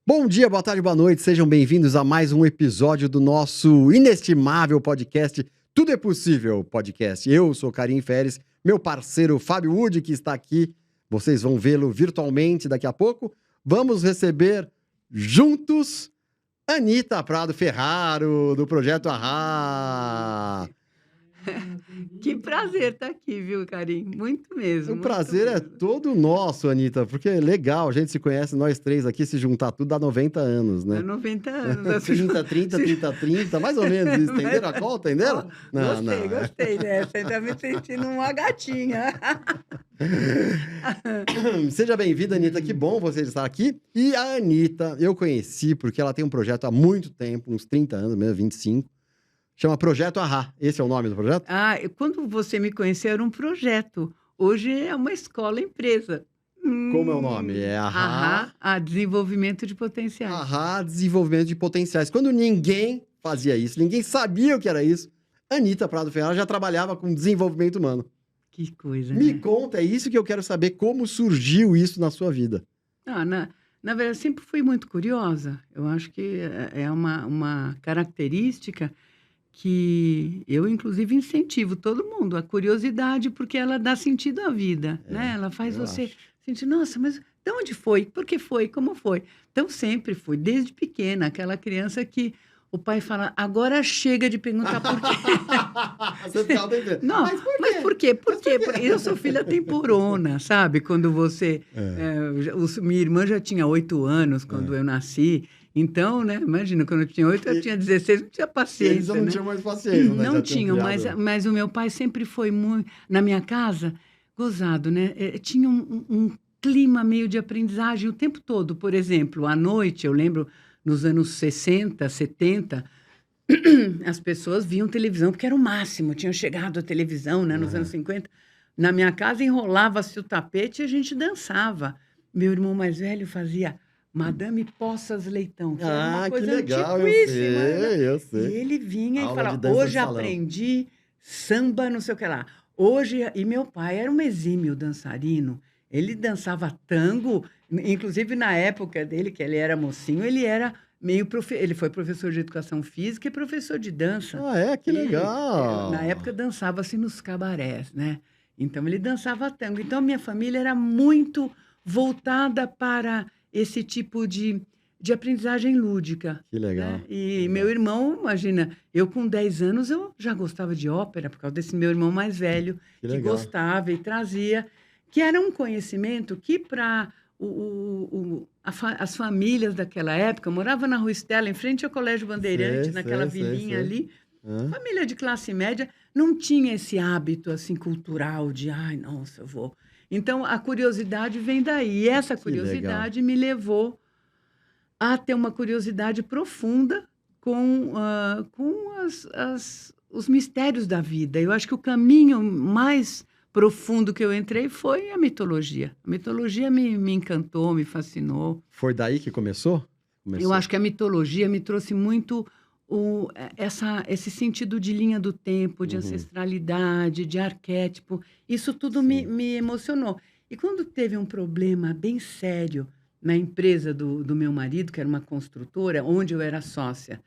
Bom dia, boa tarde, boa noite, sejam bem-vindos a mais um episódio do nosso inestimável podcast Tudo é Possível Podcast. Eu sou Karim Feres, meu parceiro Fábio Wood, que está aqui, vocês vão vê-lo virtualmente daqui a pouco. Vamos receber juntos Anita Prado Ferraro, do Projeto Arra. Que prazer estar aqui, viu, Karim? Muito mesmo. O muito prazer é mesmo. todo nosso, Anita, porque é legal, a gente se conhece, nós três aqui, se juntar tudo dá 90 anos, né? Há 90 anos. 30, 30, 30, 30, mais ou menos isso, entenderam a conta, entenderam? Gostei dessa, ainda me sentindo uma gatinha. Seja bem-vinda, Anita, que bom você estar aqui. E a Anita, eu conheci porque ela tem um projeto há muito tempo, uns 30 anos, mesmo 25, chama Projeto Arra. Esse é o nome do projeto? Quando você me conheceu, era um projeto. Hoje é uma escola-empresa. Como é o nome? É Arra... Desenvolvimento de Potenciais. Arra Desenvolvimento de Potenciais. Quando ninguém fazia isso, ninguém sabia o que era isso, Anita Prado Ferraro já trabalhava com desenvolvimento humano. Que coisa, Me né? conta, é isso que eu quero saber, como surgiu isso na sua vida. Na verdade, sempre fui muito curiosa. Eu acho que é uma característica que eu, inclusive, incentivo todo mundo, a curiosidade, porque ela dá sentido à vida, né? Ela faz eu você acho. sentir, nossa, mas de onde foi? Por que foi? Como foi? Então, sempre fui, desde pequena, aquela criança que o pai fala, agora chega de perguntar por quê. Você ficava tentando. Não, mas por quê? Por quê? Porque eu sou filha temporona, sabe? Quando você... minha irmã já tinha 8 anos quando eu nasci. Então, né? Imagina, quando eu tinha 8, eu tinha 16, não tinha paciência, Eles já não né? tinham mais paciência, né? Não Já tinham, criado. mas o meu pai sempre foi muito... Na minha casa, gozado, né? Tinha um clima meio de aprendizagem o tempo todo. Por exemplo, à noite, eu lembro, nos anos 60, 70... as pessoas viam televisão, porque era o máximo. Tinha chegado a televisão, né, nos anos 50. Na minha casa, enrolava-se o tapete e a gente dançava. Meu irmão mais velho fazia Madame Poças Leitão, que era uma Que coisa legal, antiquíssima, né? eu E sei. ele vinha Aula e de falava, dança hoje de salão. aprendi samba, não sei o que lá. Hoje... E meu pai era um exímio dançarino. Ele dançava tango, inclusive na época dele, que ele era mocinho, ele era... Ele foi professor de educação física e professor de dança. Que E, legal. na época, dançava-se nos cabarés, né? Então, ele dançava tango. Então, minha família era muito voltada para esse tipo de aprendizagem lúdica. Que legal. Né? E meu irmão, imagina, eu com 10 anos, eu já gostava de ópera, por causa desse meu irmão mais velho, que gostava e trazia, que era um conhecimento que, para... as famílias daquela época, eu morava na Rua Estela, em frente ao Colégio Bandeirante, naquela vilinha ali. Família de classe média não tinha esse hábito assim cultural de, ai, nossa, eu vou. Então, a curiosidade vem daí. E essa curiosidade me levou a ter uma curiosidade profunda com os mistérios da vida. Eu acho que o caminho mais profundo que eu entrei foi a mitologia. A mitologia me encantou, me fascinou. Foi daí que começou? Eu acho que a mitologia me trouxe muito esse sentido de linha do tempo, de ancestralidade, de arquétipo. Isso tudo me emocionou. E quando teve um problema bem sério na empresa do meu marido, que era uma construtora, onde eu era sócia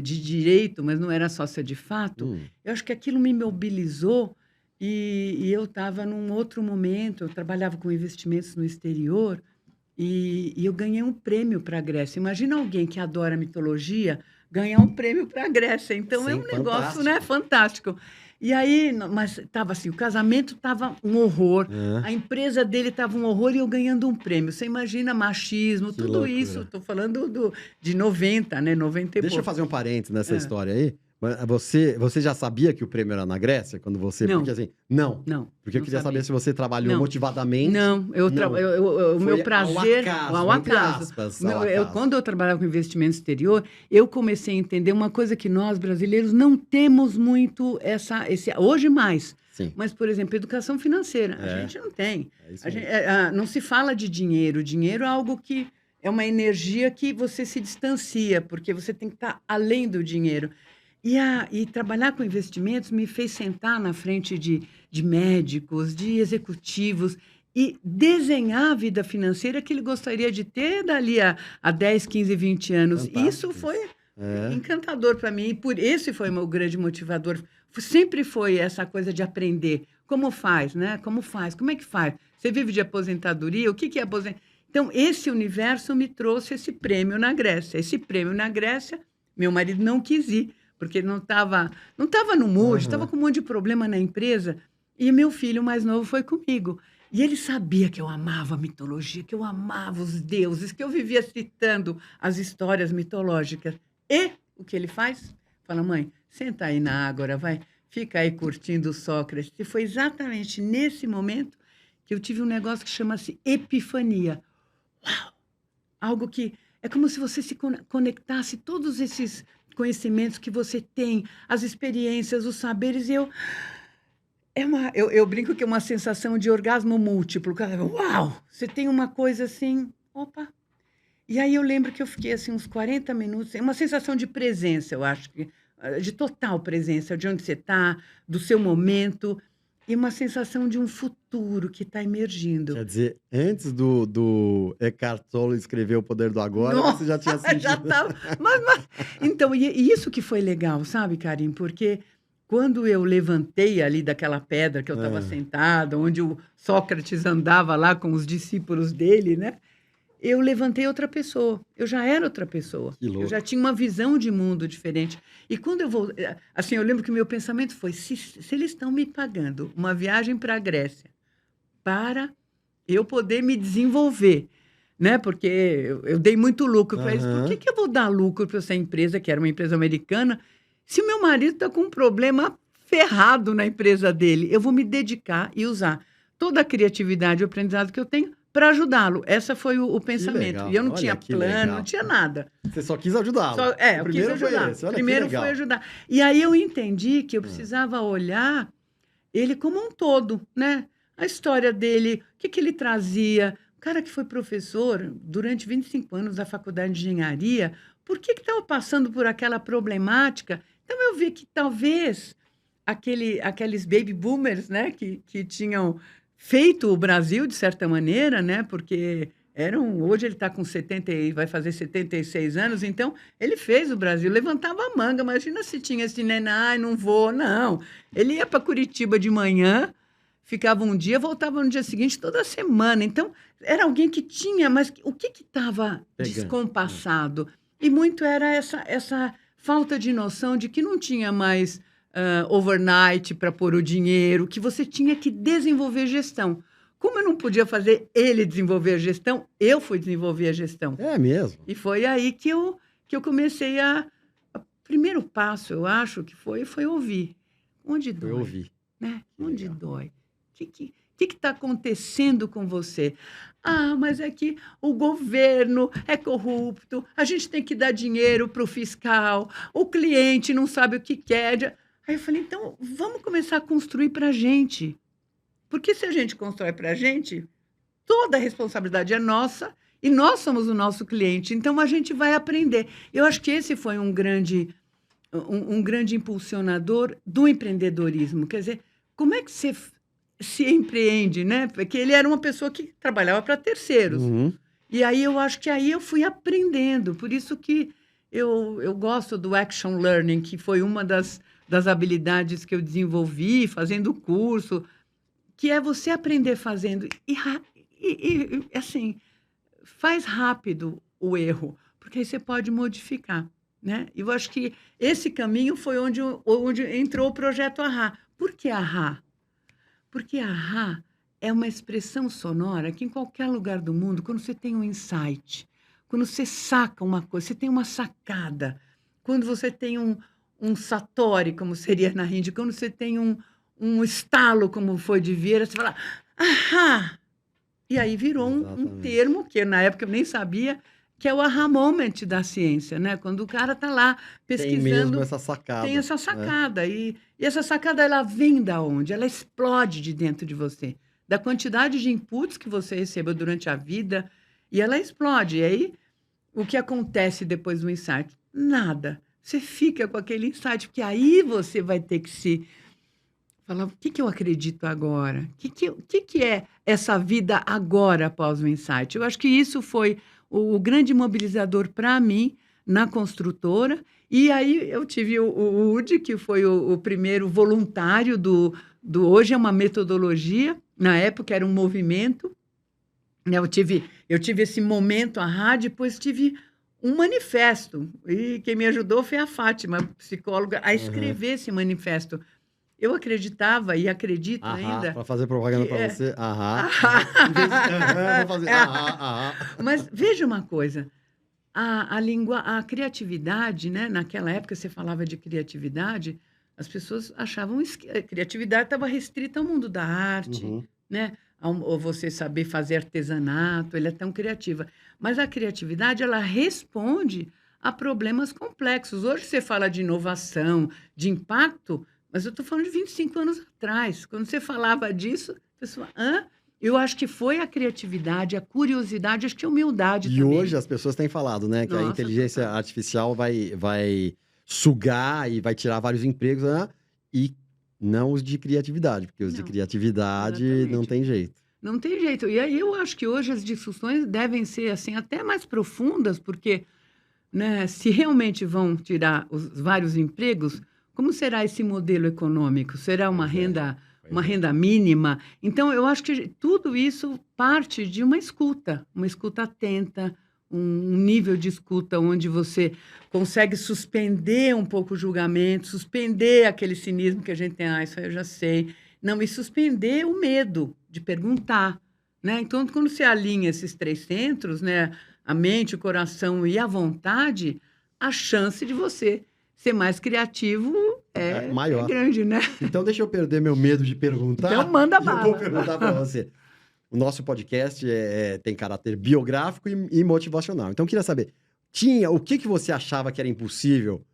de direito, mas não era sócia de fato, eu acho que aquilo me mobilizou. E eu estava num outro momento, eu trabalhava com investimentos no exterior e eu ganhei um prêmio para a Grécia. Imagina alguém que adora mitologia ganhar um prêmio para a Grécia. Então, é um negócio, né, fantástico. E aí, mas estava assim, o casamento estava um horror, a empresa dele estava um horror e eu ganhando um prêmio. Você imagina machismo, tudo loucura. Isso. Estou falando de 90, né, 90 e Deixa eu fazer um parênteses nessa história aí. Você já sabia que o prêmio era na Grécia? Quando você... Não. Porque assim... Não. Porque eu queria saber se você trabalhou motivadamente. Não. O meu prazer... Ao acaso. Quando eu trabalhava com investimento exterior, eu comecei a entender uma coisa que nós, brasileiros, não temos muito hoje mais. Sim. Mas, por exemplo, educação financeira. A gente não tem. Não se fala de dinheiro. Dinheiro é algo que... É uma energia que você se distancia, porque você tem que estar além do dinheiro. E trabalhar com investimentos me fez sentar na frente de médicos, de executivos, e desenhar a vida financeira que ele gostaria de ter dali a 10, 15, 20 anos. Fantástico. Isso foi É. encantador para mim, e por esse foi meu grande motivador. Sempre foi essa coisa de aprender. Como faz, né? Como faz? Como é que faz? Você vive de aposentadoria? O que que é aposentadoria? Então, esse universo me trouxe esse prêmio na Grécia. Esse prêmio na Grécia, meu marido não quis ir, porque não tava no mood, estava Aham. com um monte de problema na empresa, e meu filho mais novo foi comigo. E ele sabia que eu amava a mitologia, que eu amava os deuses, que eu vivia citando as histórias mitológicas. E o que ele faz? Fala, mãe, senta aí na ágora, vai, fica aí curtindo Sócrates. E foi exatamente nesse momento que eu tive um negócio que chama-se epifania. Uau! Algo que é como se você se conectasse todos esses conhecimentos que você tem, as experiências, os saberes, e eu brinco que é uma sensação de orgasmo múltiplo. Uau! Você tem uma coisa assim, opa! E aí eu lembro que eu fiquei assim uns 40 minutos, uma sensação de presença, eu acho que de total presença, de onde você está, do seu momento, e uma sensação de um futuro que está emergindo. Quer dizer, antes do Eckhart Tolle escrever O Poder do Agora, Nossa, você já tinha já sentido. estava. Então, e isso que foi legal, sabe, Karim? Porque quando eu levantei ali daquela pedra que eu estava É. sentada, onde o Sócrates andava lá com os discípulos dele, né? Eu levantei outra pessoa. Eu já era outra pessoa. Que louco. Eu já tinha uma visão de mundo diferente. E quando eu vou. Assim, eu lembro que o meu pensamento foi: se eles estão me pagando uma viagem para a Grécia para eu poder me desenvolver, né? Porque eu dei muito lucro para eles. Por Aham. que eu vou dar lucro para essa empresa, que era uma empresa americana, se o meu marido está com um problema ferrado na empresa dele? Eu vou me dedicar e usar toda a criatividade e o aprendizado que eu tenho para ajudá-lo. Esse foi o pensamento. legal. E eu não Olha, tinha que plano, legal. não tinha nada. Você só quis ajudá-lo. Eu O quis primeiro foi ajudar. esse. Olha que Primeiro legal. foi ajudar. E aí eu entendi que eu precisava olhar ele como um todo, né? A história dele, o que ele trazia. O cara que foi professor durante 25 anos da faculdade de engenharia, por que estava passando por aquela problemática? Então eu vi que talvez aqueles baby boomers, né, que tinham feito o Brasil de certa maneira, né, porque hoje ele está com 70 e vai fazer 76 anos, então ele fez o Brasil, levantava a manga. Imagina se tinha esse neném, ai, não vou, não. Ele ia para Curitiba de manhã, ficava um dia, voltava no dia seguinte, toda semana. Então, era alguém que tinha, mas o que estava Pegando. descompassado? E muito era essa falta de noção de que não tinha mais overnight para pôr o dinheiro, que você tinha que desenvolver gestão. Como eu não podia fazer ele desenvolver a gestão, eu fui desenvolver a gestão. É mesmo. E foi aí que eu comecei o primeiro passo, eu acho, que foi ouvir. Onde dói? Eu ouvi. Né? Que Onde legal. dói? O que está acontecendo com você? Ah, mas é que o governo é corrupto, a gente tem que dar dinheiro para o fiscal, o cliente não sabe o que quer. Aí eu falei, então, vamos começar a construir para a gente. Porque se a gente constrói para a gente, toda a responsabilidade é nossa e nós somos o nosso cliente. Então, a gente vai aprender. Eu acho que esse foi um grande impulsionador do empreendedorismo. Quer dizer, como é que você se empreende, né? Porque ele era uma pessoa que trabalhava para terceiros. Uhum. E aí eu acho que aí eu fui aprendendo. Por isso que eu gosto do action learning, que foi uma das habilidades que eu desenvolvi fazendo o curso, que é você aprender fazendo. E assim, faz rápido o erro, porque aí você pode modificar. Né? Eu acho que esse caminho foi onde entrou o projeto Ahá. Por que Ahá? Porque Ahá é uma expressão sonora que em qualquer lugar do mundo, quando você tem um insight, quando você saca uma coisa, você tem uma sacada, quando você tem um satori, como seria na Índia, quando você tem um estalo, como foi de Vieira, você fala, Ahá! E aí virou um termo, que na época eu nem sabia, que é o aha moment da ciência, né? Quando o cara está lá pesquisando... Tem mesmo essa sacada. Tem essa sacada. E essa sacada, ela vem da onde? Ela explode de dentro de você. Da quantidade de inputs que você recebeu durante a vida, e ela explode. E aí, o que acontece depois do insight? Nada. Você fica com aquele insight, porque aí você vai ter que se Falava, o que que eu acredito agora? O que que é essa vida agora após o insight? Eu acho que isso foi o grande mobilizador para mim na construtora. E aí eu tive o UD, que foi o primeiro voluntário do hoje é uma metodologia, na época era um movimento, né? Eu tive esse momento, a rádio, depois tive um manifesto. E quem me ajudou foi a Fátima, psicóloga, a Aham. escrever esse manifesto. Eu acreditava e acredito Aham, ainda para fazer propaganda que para você. Aham, aham. Em vez de aham, vou fazer aham, aham. Mas veja uma coisa, a criatividade, né, naquela época você falava de criatividade, as pessoas achavam que a criatividade estava restrita ao mundo da arte, Uhum. né, ou você saber fazer artesanato, ele é tão criativa. Mas a criatividade, ela responde a problemas complexos. Hoje você fala de inovação, de impacto, mas eu estou falando de 25 anos atrás. Quando você falava disso, a pessoa, hã? Eu acho que foi a criatividade, a curiosidade, acho que a humildade E também. hoje as pessoas têm falado, né, que a Nossa, inteligência total. artificial vai sugar e vai tirar vários empregos, né, e não os de criatividade, porque os de Não, criatividade não exatamente. tem jeito. Não tem jeito. E aí eu acho que hoje as discussões devem ser assim até mais profundas, porque, né, se realmente vão tirar os vários empregos, como será esse modelo econômico? Será Pois é, uma pois é. renda mínima? Então, eu acho que tudo isso parte de uma escuta atenta, um nível de escuta onde você consegue suspender um pouco o julgamento, suspender aquele cinismo que a gente tem, isso aí eu já sei. Não, e suspender o medo de perguntar, né? Então, quando você alinha esses três centros, né, a mente, o coração e a vontade, a chance de você ser mais criativo É é maior. grande, né? Então deixa eu perder meu medo de Então, perguntar, manda e eu vou bala. perguntar para você. O nosso podcast tem caráter biográfico e motivacional. Então eu queria saber, o que que você achava que era impossível,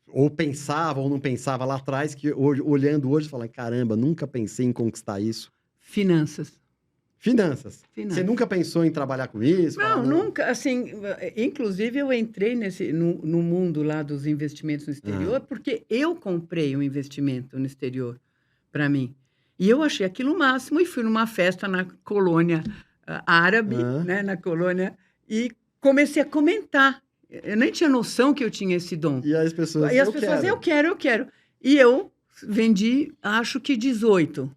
ou pensava ou não pensava lá atrás, que hoje, olhando hoje, fala, caramba, nunca pensei em conquistar isso. Finanças, Finanças. Você finanças. nunca pensou em trabalhar com isso? Falar, Não, não. nunca, assim, inclusive eu entrei no mundo lá dos investimentos no Ah, exterior, porque eu comprei um investimento no exterior para mim. E eu achei aquilo o máximo e fui numa festa na colônia árabe, ah, né, na colônia, e comecei a comentar. Eu nem tinha noção que eu tinha esse dom. e as pessoas, E as eu pessoas, eu quero. quero, eu quero. E eu vendi, acho que 18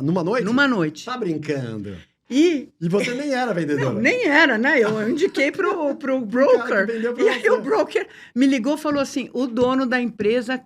Numa noite? numa noite. Tá brincando. E E você nem era não, vendedora. nem era, né? Eu indiquei pro O cara que broker. vendeu pra E aí o você. broker me ligou e falou assim: o dono da empresa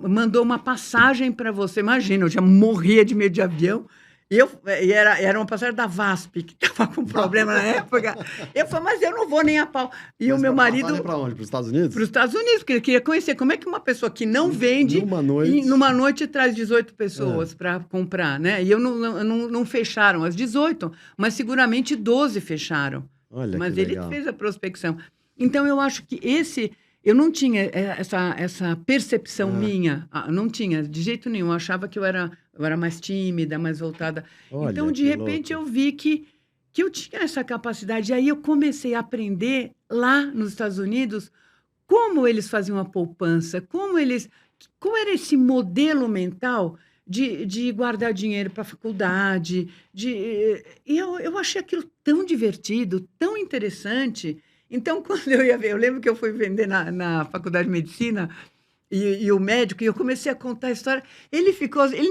mandou uma passagem para você. Imagina, eu já morria de medo de avião. E era uma passagem da VASP, que estava com problema na época. Eu falei, mas eu não vou nem a pau. E o Mas meu passagem marido pra onde? Para os Estados para os Unidos? Estados Unidos, porque ele queria conhecer como é que uma pessoa que não vende, Numa noite. numa noite traz 18 Ah, pessoas para comprar, né? E eu não fecharam as 18, mas seguramente 12 fecharam. olha que Mas ele que legal. fez a prospecção. Então, eu acho que eu não tinha essa percepção Ah, minha, não tinha, de jeito nenhum. Eu achava que eu era mais tímida, mais voltada. Então, olha de que repente, louco. eu vi que eu tinha essa capacidade. E aí eu comecei a aprender lá nos Estados Unidos como eles faziam a poupança, qual era esse modelo mental de guardar dinheiro para a faculdade, e eu achei aquilo tão divertido, tão interessante. Então, quando eu ia ver, eu lembro que eu fui vender na faculdade de medicina, e o médico, e eu comecei a contar a história, ele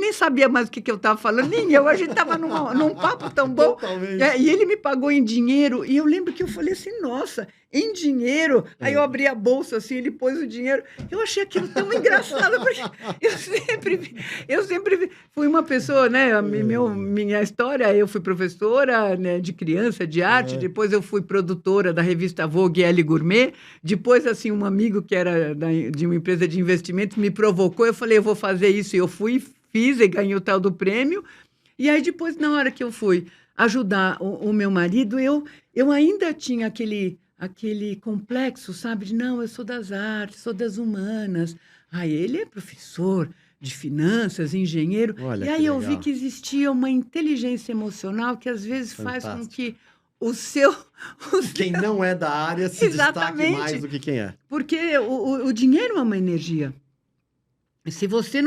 nem sabia mais o que eu estava falando, nem eu, a gente estava num papo tão bom, Totalmente. e ele me pagou em dinheiro, e eu lembro que eu falei assim, nossa, em dinheiro? Aí eu É. abri a bolsa assim, ele pôs o dinheiro, eu achei aquilo tão engraçado, porque eu sempre fui uma pessoa, né, minha história, eu fui professora, né, de criança, de arte, Ah, depois eu fui produtora da revista Vogue Elle Gourmet, depois, assim, um amigo que era de uma empresa de investimentos me provocou, eu falei, eu vou fazer isso, e eu fui, fiz e ganhei o tal do prêmio, e aí depois, na hora que eu fui ajudar o meu marido, eu ainda tinha aquele complexo, sabe, de não, eu sou das artes, sou das humanas, ele é professor de finanças, engenheiro, olha e que aí eu vi legal. que existia uma inteligência emocional que às vezes faz com Fantástico. que o seu, o Quem seu não é da área se destaque mais exatamente, do que quem é. porque o dinheiro é uma energia. Se você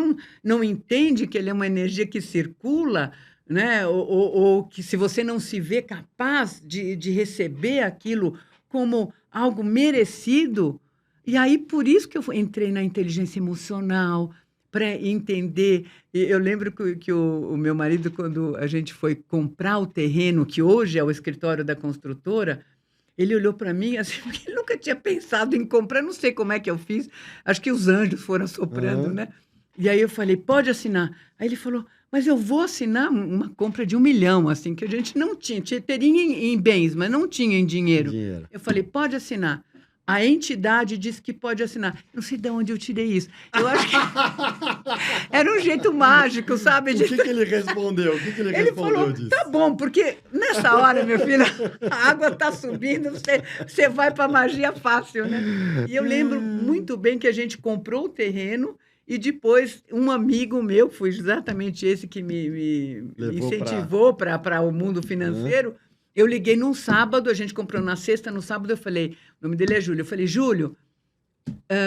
não entende que ele é uma energia que circula, né? Ou que se você não se vê capaz de receber aquilo como algo merecido, e aí por isso que eu entrei na inteligência emocional, para entender. E eu lembro que o meu marido, quando a gente foi comprar o terreno, que hoje é o escritório da construtora, ele olhou para mim assim, porque ele nunca tinha pensado em comprar, não sei como é que eu fiz, acho que os anjos foram soprando, Aham. né? E aí eu falei, pode assinar. Aí ele falou, mas eu vou assinar uma compra de 1 milhão, assim, que a gente não tinha, teria em bens, mas não tinha em dinheiro. Dinheiro. Eu falei, pode assinar. A entidade disse que pode assinar. Não sei de onde eu tirei isso. Eu acho que era um jeito mágico, sabe? O que ele respondeu? O que ele Ele respondeu falou, disso? tá bom, porque nessa hora, meu filho, a água tá subindo, você vai para magia fácil, né? E eu lembro muito bem que a gente comprou o terreno e depois um amigo meu, foi exatamente esse que me Levou incentivou para o mundo financeiro, eu liguei num sábado, a gente comprou na sexta, no sábado eu falei, o nome dele é Júlio, eu falei, Júlio,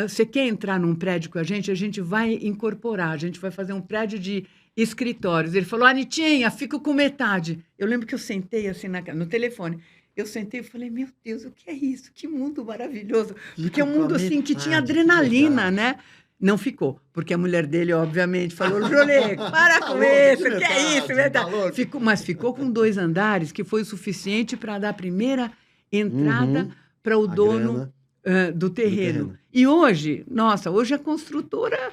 você quer entrar num prédio com a gente vai incorporar, a gente vai fazer um prédio de escritórios. Ele falou, Anitinha, fico com metade. Eu lembro que eu sentei assim no telefone. Eu sentei e falei, meu Deus, o que é isso? Que mundo maravilhoso. Porque é um mundo assim que tinha adrenalina, né? Não ficou, porque a mulher dele, obviamente, falou, Jolê, para com isso, que é isso? Verdade. Mas ficou com 2 andares, que foi o suficiente para dar a primeira entrada para o dono do terreno. E hoje, nossa, hoje a construtora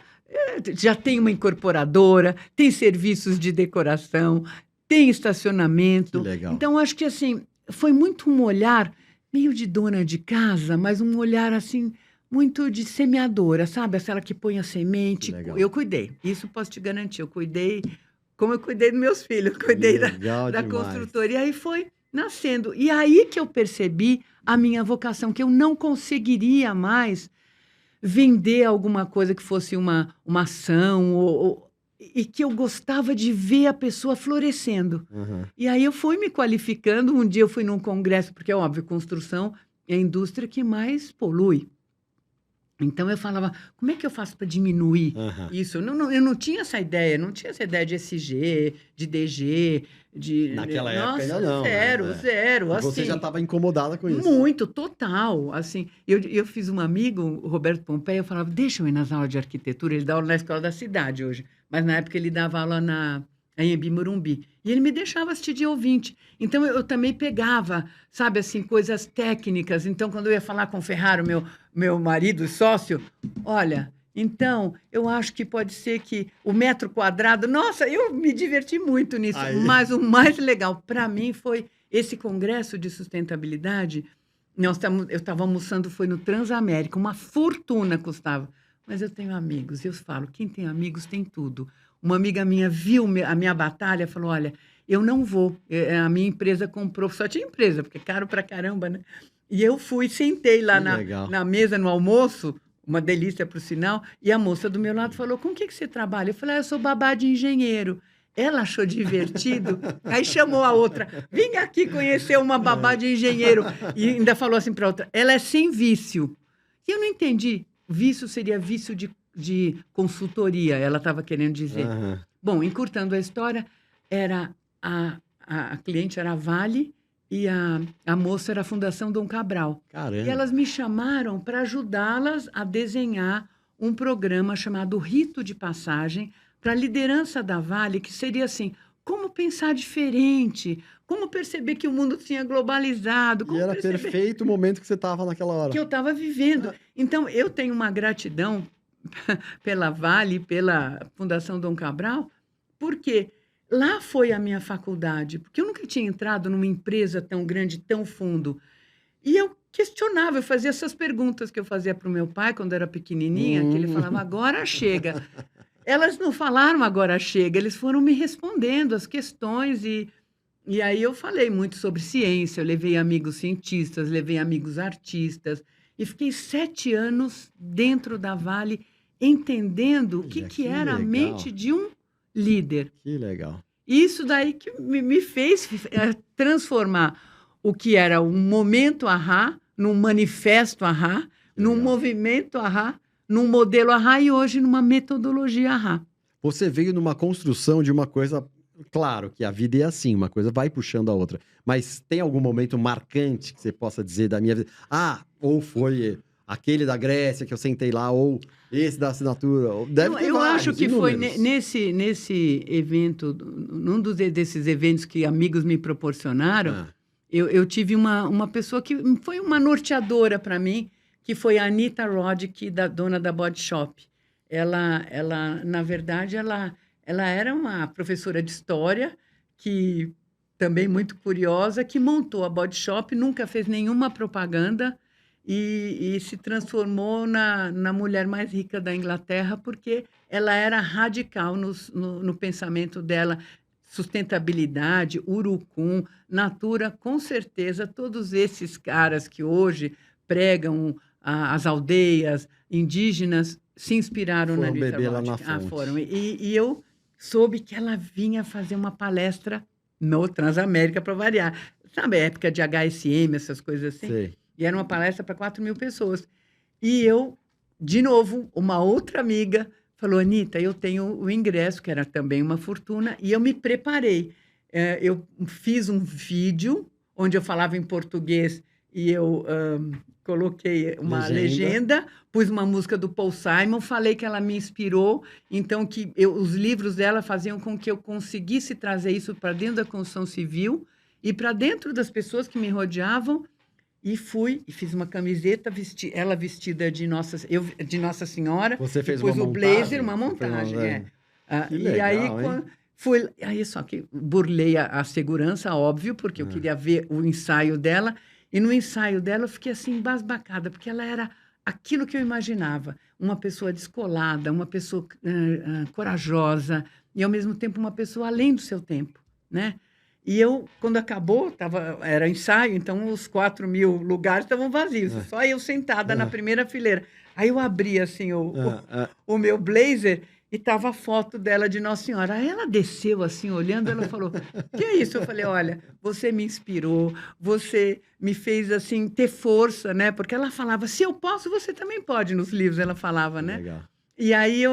já tem uma incorporadora, tem serviços de decoração, tem estacionamento. Que legal. Então, acho que assim, foi muito um olhar meio de dona de casa, mas um olhar assim, muito de semeadora, sabe? Aquela que põe a semente. Eu cuidei, isso posso te garantir, eu cuidei, como eu cuidei dos meus filhos, cuidei da construtora. E aí foi nascendo. E aí que eu percebi a minha vocação, que eu não conseguiria mais vender alguma coisa que fosse uma ação, e que eu gostava de ver a pessoa florescendo. E aí eu fui me qualificando. Um dia eu fui num congresso, porque é óbvio, construção é a indústria que mais polui. Então eu falava, como é que eu faço para diminuir isso? Eu não tinha essa ideia, não tinha essa ideia de SG, de DG, de... Naquela época ainda não. Zero, né? zero. E você assim, já estava incomodada com isso. Muito, total. Assim, eu fiz um amigo, o Roberto Pompeia, eu falava, deixa eu ir nas aulas de arquitetura, ele dá aula na escola da cidade hoje, mas na época ele dava aula na Anhembi Morumbi. E ele me deixava assistir de ouvinte. Então, eu também pegava, sabe, assim, coisas técnicas. Então, quando eu ia falar com o Ferraro, meu marido, sócio, olha, então, eu acho que pode ser que o metro quadrado... Nossa, eu me diverti muito nisso. Mas o mais legal para mim foi esse congresso de sustentabilidade. Eu estava almoçando, foi no Transamérica, uma fortuna custava. Mas eu tenho amigos, e eu falo, quem tem amigos tem tudo. Uma amiga minha viu a minha batalha, falou, olha, eu não vou, a minha empresa comprou, só tinha empresa, porque é caro pra caramba, né? E eu fui, sentei lá na mesa, no almoço, uma delícia por sinal, e a moça do meu lado falou, com o que você trabalha? Eu falei, eu sou babá de engenheiro. Ela achou divertido, aí chamou a outra, vem aqui conhecer uma babá de engenheiro. E ainda falou assim para outra, ela é sem vício. E eu não entendi, vício seria vício de consultoria, ela estava querendo dizer. Bom, encurtando a história, era a cliente era a Vale e a moça era a Fundação Dom Cabral. Caramba. E elas me chamaram para ajudá-las a desenhar um programa chamado Rito de Passagem para a liderança da Vale, que seria assim, como pensar diferente, como perceber que o mundo tinha globalizado. Como e era perfeito o momento que você estava naquela hora. Que eu estava vivendo. Então, eu tenho uma gratidão pela Vale, pela Fundação Dom Cabral, porque lá foi a minha faculdade, porque eu nunca tinha entrado numa empresa tão grande, tão fundo. E eu questionava, eu fazia essas perguntas que eu fazia para o meu pai quando era pequenininha, que ele falava, agora chega. Elas não falaram agora chega, eles foram me respondendo as questões e aí eu falei muito sobre ciência, eu levei amigos cientistas, levei amigos artistas e fiquei 7 anos dentro da Vale entendendo o que era a mente de um líder. Que legal. Isso daí que me fez transformar o que era um momento num manifesto num movimento num modelo Ahá e hoje numa metodologia Ahá. Você veio numa construção de uma coisa. Claro que a vida é assim, uma coisa vai puxando a outra. Mas tem algum momento marcante que você possa dizer da minha vida? Ah, ou foi aquele da Grécia que eu sentei lá, ou esse da assinatura. Deve ter Eu vários, acho que inúmeros. foi nesse evento, num desses eventos que amigos me proporcionaram, Ah, eu tive uma pessoa que foi uma norteadora para mim, que foi a Anita Roddick, dona da Body Shop. Na verdade, ela era uma professora de história, que também muito curiosa, que montou a Body Shop, nunca fez nenhuma propaganda e se transformou na mulher mais rica da Inglaterra, porque ela era radical no pensamento dela. Sustentabilidade, urucum, natura, com certeza, todos esses caras que hoje pregam as aldeias indígenas se inspiraram na foram Rita beber lá na Roddick. Ah, fonte. foram. E eu soube que ela vinha fazer uma palestra no Transamérica, para variar. Sabe a época de HSM, essas coisas assim? Sei. E era uma palestra para 4.000 pessoas. E eu, de novo, uma outra amiga falou, Anita, eu tenho o ingresso, que era também uma fortuna, e eu me preparei. Eu fiz um vídeo onde eu falava em português e eu coloquei uma legenda, pus uma música do Paul Simon, falei que ela me inspirou, então que os livros dela faziam com que eu conseguisse trazer isso para dentro da construção civil e para dentro das pessoas que me rodeavam. E fui e fiz uma camiseta, ela vestida de de Nossa Senhora. Você fez depois uma o montagem? blazer, uma montagem. Que E legal, aí, hein? aí só que burlei a segurança, óbvio, porque eu queria ver o ensaio dela. E no ensaio dela eu fiquei assim, embasbacada, porque ela era aquilo que eu imaginava. Uma pessoa descolada, uma pessoa corajosa e, ao mesmo tempo, uma pessoa além do seu tempo, né? E eu, quando acabou, era ensaio, então os 4.000 lugares estavam vazios, só eu sentada na primeira fileira. Aí eu abri assim o meu blazer e estava a foto dela de Nossa Senhora. Aí ela desceu assim, olhando, ela falou, que é isso? Eu falei, olha, você me inspirou, você me fez assim ter força, né? Porque ela falava, se eu posso, você também pode, nos livros ela falava, né? Legal. E aí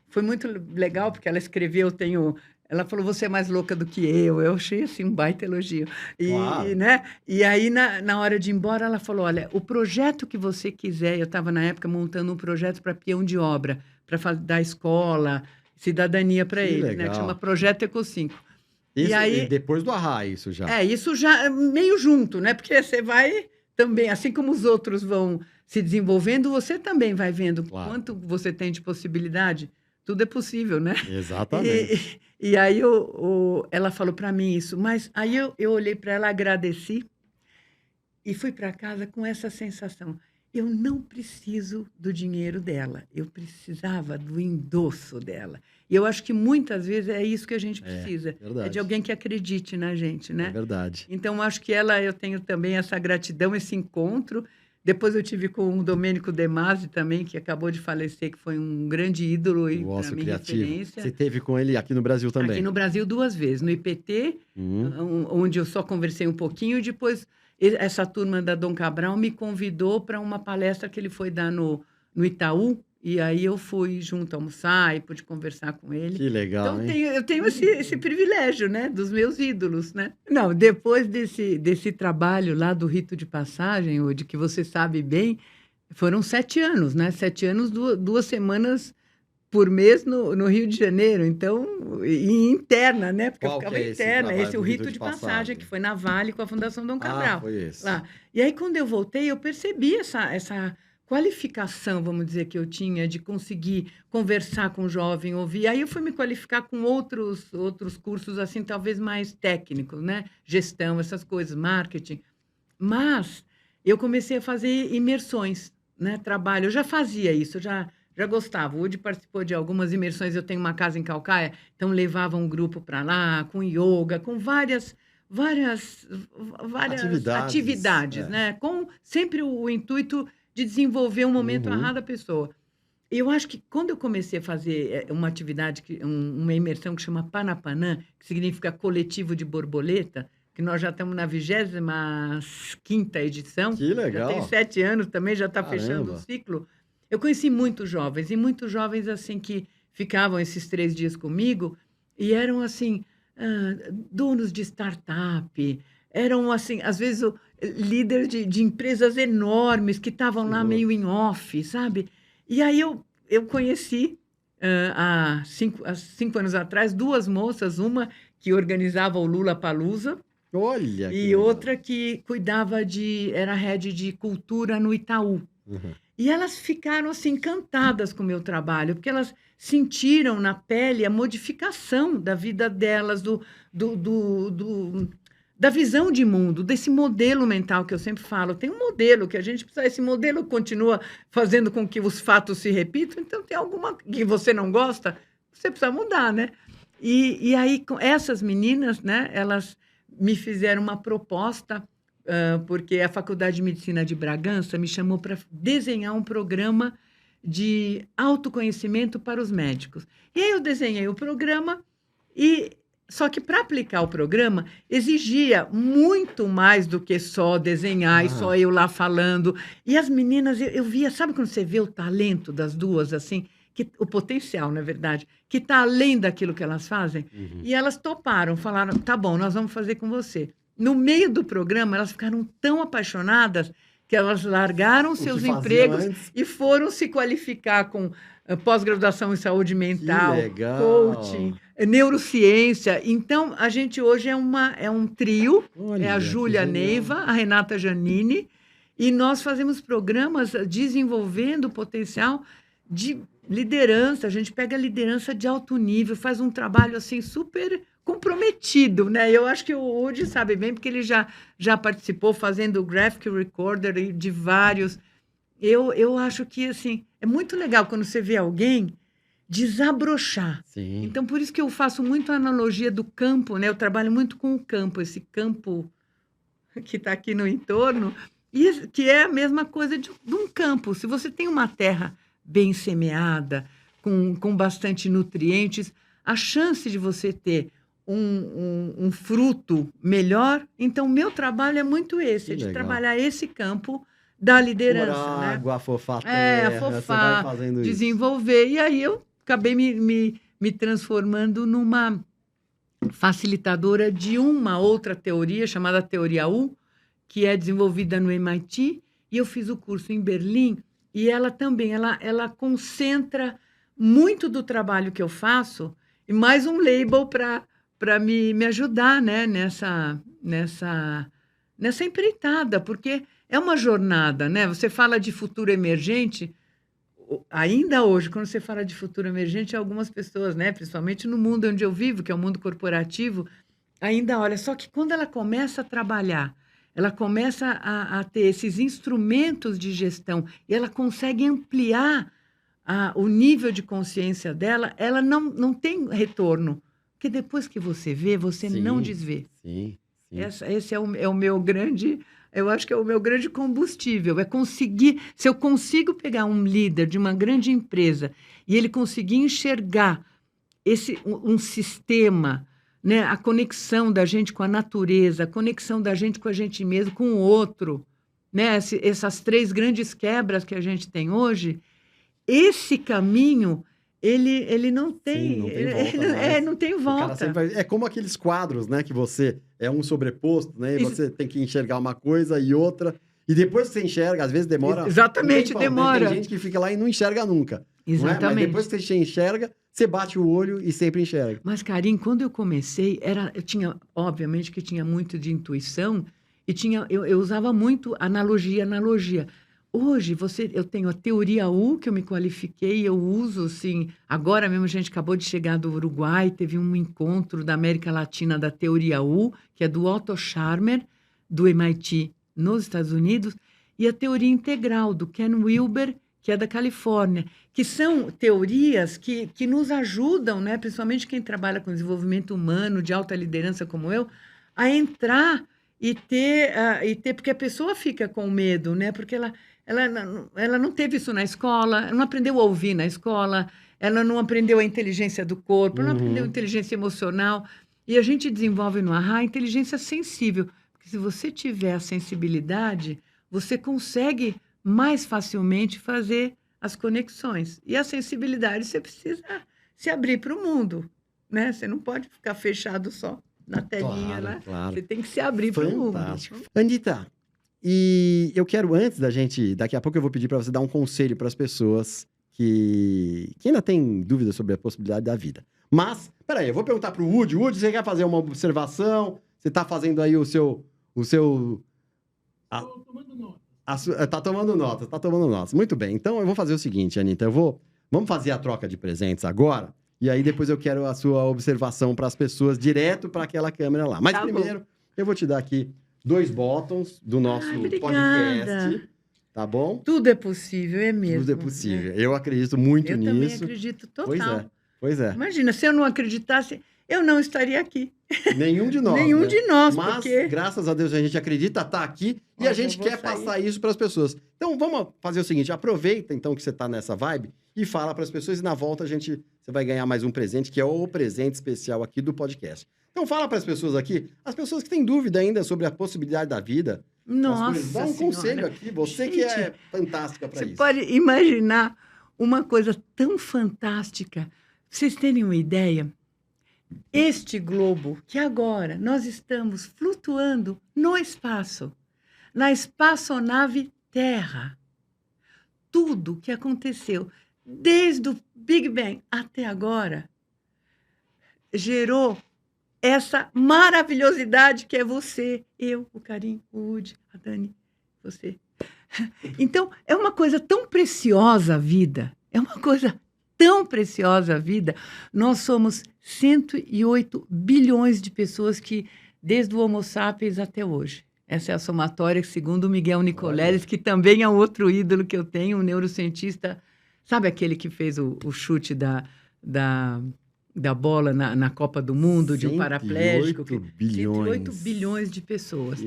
foi muito legal, porque ela escreveu, ela falou, você é mais louca do que eu. Eu achei, assim, um baita elogio. Claro. Né? E aí, na hora de ir embora, ela falou, olha, o projeto que você quiser... Eu estava, na época, montando um projeto para peão de obra, para dar escola, cidadania para eles, legal. né? Que chama Projeto Eco 5. Isso, e aí, depois do Arra, isso já. Isso já meio junto, né? Porque você vai também, assim como os outros vão se desenvolvendo, você também vai vendo quanto você tem de possibilidade. Tudo é possível, né? Exatamente. E aí ela falou para mim isso, mas aí eu olhei para ela, agradeci e fui para casa com essa sensação. Eu não preciso do dinheiro dela, eu precisava do endosso dela. E eu acho que muitas vezes é isso que a gente precisa. É de alguém que acredite na gente, né? É verdade. Então, acho que eu tenho também essa gratidão, esse encontro. Depois eu tive com o Domênico De Masi também, que acabou de falecer, que foi um grande ídolo e para mim referência. Você teve com ele aqui no Brasil também? Aqui no Brasil 2 vezes, no IPT, onde eu só conversei um pouquinho, e depois essa turma da Dom Cabral me convidou para uma palestra que ele foi dar no Itaú, e aí eu fui junto almoçar e pude conversar com ele. Que legal, então, hein? Eu tenho esse privilégio, né? Dos meus ídolos, né? Não, depois desse trabalho lá do rito de passagem, ou de que você sabe bem, foram 7 anos, né? 7 anos, 2 semanas por mês no Rio de Janeiro. Então, e interna, né? Porque Qual eu ficava que é interna. esse o rito de passagem, que foi na Vale com a Fundação Dom Cabral. Foi esse. Lá. E aí, quando eu voltei, eu percebi essa qualificação, vamos dizer, que eu tinha de conseguir conversar com o jovem, ouvir. Aí eu fui me qualificar com outros cursos, assim, talvez mais técnicos, né? Gestão, essas coisas, marketing. Mas eu comecei a fazer imersões, né? Trabalho. Eu já fazia isso, já gostava. O Woody participou de algumas imersões. Eu tenho uma casa em Calcaia, então levava um grupo para lá, com yoga, com várias atividades, né? Com sempre o intuito de desenvolver um momento da pessoa. Eu acho que quando eu comecei a fazer uma atividade, uma imersão que chama Panapanã, que significa coletivo de borboleta, que nós já estamos na 25ª edição. Que legal. Já tem 7 anos também, já está fechando o ciclo. eu conheci muitos jovens assim que ficavam esses 3 dias comigo e eram assim, donos de startup, eram assim, às vezes líderes de empresas enormes que estavam lá meio em off, sabe? E aí eu conheci há 5 anos atrás 2 moças, uma que organizava o Lollapalooza Olha que e legal. outra que cuidava era head de cultura no Itaú. Uhum. E elas ficaram assim encantadas com o meu trabalho, porque elas sentiram na pele a modificação da vida delas, da visão de mundo, desse modelo mental que eu sempre falo. Tem um modelo que a gente precisa, esse modelo continua fazendo com que os fatos se repitam, então tem alguma que você não gosta, você precisa mudar, né? E aí, com essas meninas, né, elas me fizeram uma proposta porque a Faculdade de Medicina de Bragança me chamou para desenhar um programa de autoconhecimento para os médicos. E aí eu desenhei o programa, só que para aplicar o programa exigia muito mais do que só desenhar e só eu lá falando. E as meninas, eu via, sabe quando você vê o talento das duas, assim, o potencial, na verdade, que está além daquilo que elas fazem? Uhum. E elas toparam, falaram, tá bom, nós vamos fazer com você. No meio do programa, elas ficaram tão apaixonadas que elas largaram seus empregos e foram se qualificar com pós-graduação em saúde mental, coaching, neurociência. Então, a gente hoje é um trio, é a Júlia Neiva, a Renata Giannini, e nós fazemos programas desenvolvendo o potencial de liderança. A gente pega liderança de alto nível, faz um trabalho assim super comprometido, né? Eu acho que o Woody sabe bem, porque ele já participou fazendo o graphic recorder de vários. Eu acho que, assim, é muito legal quando você vê alguém desabrochar. Sim. Então, por isso que eu faço muito a analogia do campo, né? Eu trabalho muito com o campo, esse campo que está aqui no entorno, e que é a mesma coisa de um campo. Se você tem uma terra bem semeada, com bastante nutrientes, a chance de você ter um fruto melhor. Então, meu trabalho é muito esse, de trabalhar esse campo da liderança. Por água, né? afofar a terra, afofar, você vai fazendo desenvolver. Isso. E aí eu acabei me transformando numa facilitadora de uma outra teoria, chamada Teoria U, que é desenvolvida no MIT, e eu fiz o curso em Berlim, e ela também, ela concentra muito do trabalho que eu faço, e mais um label para me ajudar, né, nessa empreitada, porque é uma jornada, né? Você fala de futuro emergente, ainda hoje, quando você fala de futuro emergente, algumas pessoas, né, principalmente no mundo onde eu vivo, que é o mundo corporativo, ainda olha, só que quando ela começa a trabalhar, ela começa a ter esses instrumentos de gestão e ela consegue ampliar o nível de consciência dela, ela não tem retorno. Porque depois que você vê, você não desvê. Sim. Esse é o meu grande... Eu acho que é o meu grande combustível. É conseguir... Se eu consigo pegar um líder de uma grande empresa e ele conseguir enxergar um sistema, né, a conexão da gente com a natureza, a conexão da gente com a gente mesmo, com o outro, né, essas 3 grandes quebras que a gente tem hoje, esse caminho, ele não tem... Sim, não tem volta. Não tem volta. É como aqueles quadros, né, que você é um sobreposto, né, e você tem que enxergar uma coisa e outra, e depois que você enxerga, às vezes demora... Exatamente, demora. Né? Tem gente que fica lá e não enxerga nunca. Exatamente. Não é? Mas depois que você enxerga, você bate o olho e sempre enxerga. Mas, Karim, quando eu comecei, eu tinha, obviamente, que tinha muito de intuição e eu usava muito analogia. Hoje, eu tenho a Teoria U, que eu me qualifiquei, eu uso, assim, agora mesmo a gente acabou de chegar do Uruguai, teve um encontro da América Latina da Teoria U, que é do Otto Scharmer, do MIT, nos Estados Unidos, e a Teoria Integral, do Ken Wilber, que é da Califórnia, que são teorias que nos ajudam, né, principalmente quem trabalha com desenvolvimento humano, de alta liderança como eu, a entrar e ter, porque a pessoa fica com medo, né, porque ela não teve isso na escola, não aprendeu a ouvir na escola, ela não aprendeu a inteligência do corpo, não aprendeu a inteligência emocional, e a gente desenvolve no AHA a inteligência sensível, porque se você tiver a sensibilidade, você consegue mais facilmente fazer as conexões. E a sensibilidade, você precisa se abrir para o mundo, né? Você não pode ficar fechado só na telinha, Claro, né? claro. Você tem que se abrir para o mundo. Fantástico. Anitta, e eu quero, antes da gente... Daqui a pouco eu vou pedir para você dar um conselho para as pessoas que ainda têm dúvidas sobre a possibilidade da vida. Mas, peraí, eu vou perguntar para o Woody. Woody, você quer fazer uma observação? Você está fazendo aí o seu... Estou tomando nota. Tá tomando notas. Muito bem. Então, eu vou fazer o seguinte, Anitta. Vamos fazer a troca de presentes agora. E aí, depois eu quero a sua observação para as pessoas, direto para aquela câmera lá. Mas primeiro, eu vou te dar aqui 2 bótons do nosso podcast. Tá bom? Tudo é possível, é mesmo. Tudo é possível. Eu acredito muito nisso. Eu também acredito total. Pois é. Imagina, se eu não acreditasse, eu não estaria aqui. Nenhum de nós. Nenhum de nós, mas, porque... graças a Deus, a gente acredita, tá aqui e a gente quer passar isso para as pessoas. Então, vamos fazer o seguinte, aproveita então que você tá nessa vibe e fala para as pessoas e na volta você vai ganhar mais um presente, que é o presente especial aqui do podcast. Então, fala para as pessoas aqui, as pessoas que têm dúvida ainda sobre a possibilidade da vida. Nossa Dá um conselho aqui, você gente, que é fantástica para isso. Você pode imaginar uma coisa tão fantástica. Pra vocês terem uma ideia, este globo, que agora nós estamos flutuando no espaço, na espaçonave Terra, tudo que aconteceu desde o Big Bang até agora gerou essa maravilhosidade que é você, eu, o Karim, o Woody, a Dani, você. Então, é uma coisa tão preciosa a vida, é uma coisa tão preciosa a vida. Nós somos 108 bilhões de pessoas que, desde o Homo sapiens até hoje. Essa é a somatória, segundo o Miguel Nicoleles, que também é um outro ídolo que eu tenho, um neurocientista. Sabe aquele que fez o chute da bola na Copa do Mundo, de um paraplégico? 108 bilhões de pessoas.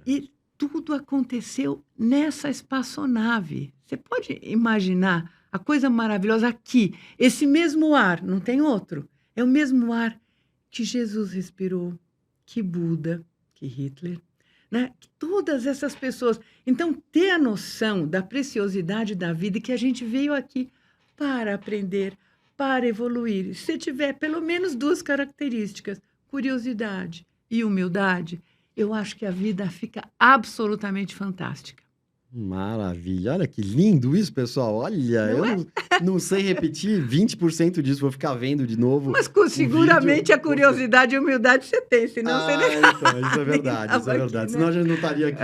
E tudo aconteceu nessa espaçonave. Você pode imaginar a coisa maravilhosa aqui, esse mesmo ar, não tem outro. É o mesmo ar que Jesus respirou, que Buda, que Hitler, né? Que todas essas pessoas. Então, ter a noção da preciosidade da vida e que a gente veio aqui para aprender, para evoluir. Se tiver pelo menos 2 características, curiosidade e humildade, eu acho que a vida fica absolutamente fantástica. Maravilha. Olha que lindo isso, pessoal. Olha, não sei repetir 20% disso, vou ficar vendo de novo. Mas seguramente a curiosidade e a humildade você tem, senão você não... Então, isso é verdade, isso é verdade. Aqui, né? Senão a gente não estaria aqui.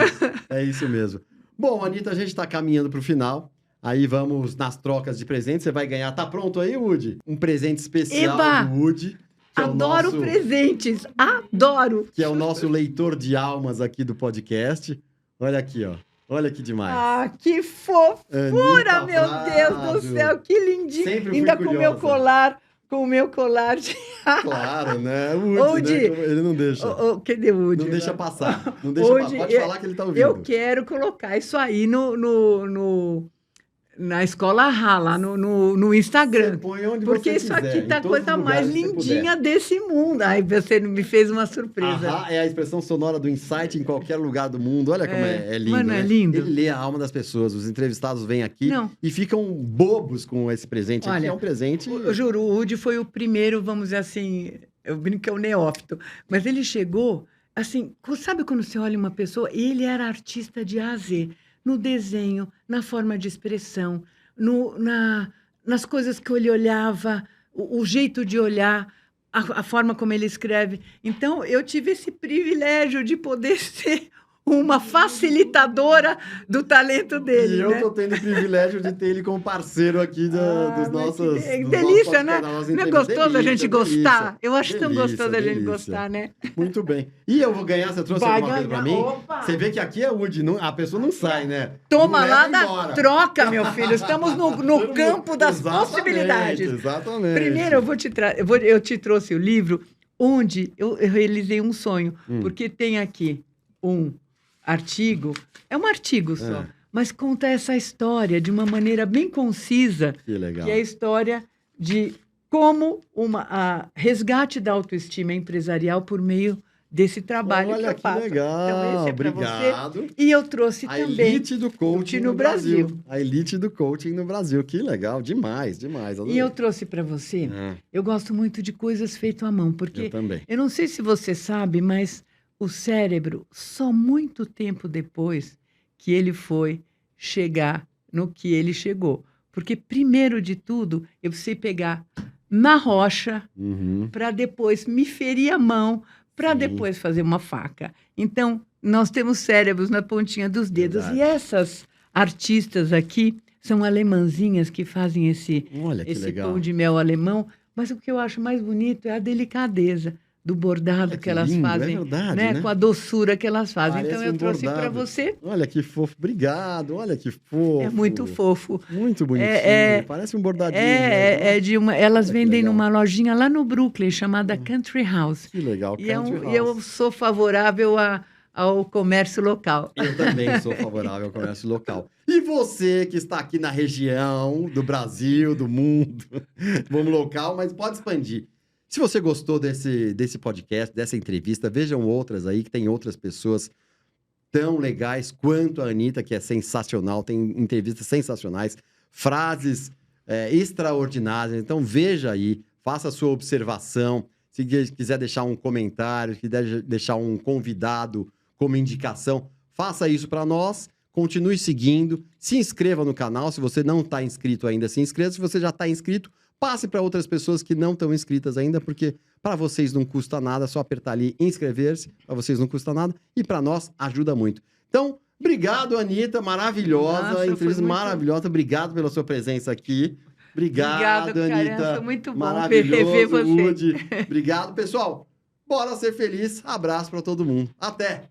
É isso mesmo. Bom, Anitta, a gente está caminhando para o final. Aí vamos nas trocas de presentes. Você vai ganhar. Tá pronto aí, Woody? Um presente especial do Woody. Adoro presentes, adoro. Que é o nosso leitor de almas aqui do podcast. Olha aqui, ó. Olha que demais. Ah, que fofura, meu Deus do céu, que lindinho. Ainda com o meu colar de... Claro, né? O Woody, né? Ele não deixa. Cadê o Woody? Não deixa passar. Não deixa passar. Pode falar que ele tá ouvindo. Eu quero colocar isso aí na Escola Rá, lá no Instagram. Você põe onde porque você isso quiser, aqui tá a coisa mais lindinha desse mundo. Aí você me fez uma surpresa. Ahá, é a expressão sonora do Insight em qualquer lugar do mundo. Olha como é lindo, mano, né? É lindo. Ele lê a alma das pessoas. Os entrevistados vêm aqui e ficam bobos com esse presente. Olha, aqui é um presente... Eu juro, o Woody foi o primeiro, vamos dizer assim... Eu brinco que é o neófito. Mas ele chegou, assim... Sabe quando você olha uma pessoa? Ele era artista de A a Z. No desenho, na forma de expressão, nas coisas que ele olhava, o jeito de olhar, a forma como ele escreve. Então, eu tive esse privilégio de poder ser uma facilitadora do talento dele. E eu tô tendo o privilégio de ter ele como parceiro aqui dos nossos... Delícia, né? Não é gostoso a gente gostar? Eu acho tão gostoso a gente gostar, né? Muito bem. E eu vou ganhar, você trouxe alguma coisa pra mim? Opa. Você vê que aqui é Woody, a pessoa não sai, né? Toma lá na troca, meu filho. Estamos no campo das possibilidades. Exatamente. Primeiro, eu te trouxe o livro onde eu realizei um sonho. Porque tem aqui um artigo, é um artigo só, mas conta essa história de uma maneira bem concisa, que legal. Que é a história de como a resgate da autoestima empresarial por meio desse trabalho que Olha eu que faço. legal, Então, esse é para você. obrigado. E eu trouxe A também elite do coaching no Brasil. A elite do coaching no Brasil. Que legal, demais, demais. E Adorei. eu trouxe para você. Eu gosto muito de coisas feitas à mão, Eu porque também. eu não sei se você sabe, mas o cérebro, só muito tempo depois que ele foi chegar no que ele chegou. Porque, primeiro de tudo, eu precisei pegar na rocha Uhum. para depois me ferir a mão, para Sim. depois fazer uma faca. Então, nós temos cérebros na pontinha dos dedos. Verdade. E essas artistas aqui são alemãzinhas que fazem Olha que esse legal. pão de mel alemão. Mas o que eu acho mais bonito é a delicadeza do bordado Olha que que elas lindo, é fazem, verdade, né? né? Com a doçura que elas fazem. Parece Então, eu um trouxe para bordado. você. Olha que fofo. Obrigado. Olha que fofo. É muito fofo. Muito bonitinho. É, Parece um bordadinho mesmo. é de uma. Elas Olha que vendem legal. numa lojinha lá no Brooklyn chamada Country House. Que legal, E Country eu House. sou favorável ao comércio local. Eu também sou favorável ao comércio local. E você que está aqui na região do Brasil, do mundo, vamos local, mas pode expandir. Se você gostou desse podcast, dessa entrevista, vejam outras aí, que tem outras pessoas tão legais quanto a Anitta, que é sensacional, tem entrevistas sensacionais, frases extraordinárias. Então veja aí, faça a sua observação. Se quiser deixar um comentário, se quiser deixar um convidado como indicação, faça isso para nós. Continue seguindo, se inscreva no canal. Se você não está inscrito ainda, se inscreva. Se você já está inscrito, passe para outras pessoas que não estão inscritas ainda, porque para vocês não custa nada, só apertar ali inscrever-se, para vocês não custa nada, e para nós ajuda muito. Então, obrigado, Anitta, maravilhosa, Nossa, entrevista foi muito- maravilhosa, obrigado pela sua presença aqui. Obrigado, Obrigada, Anitta. Karen, foi muito bom Maravilhoso, rever você. Woody. Obrigado, pessoal. Bora ser feliz. Abraço para todo mundo. Até!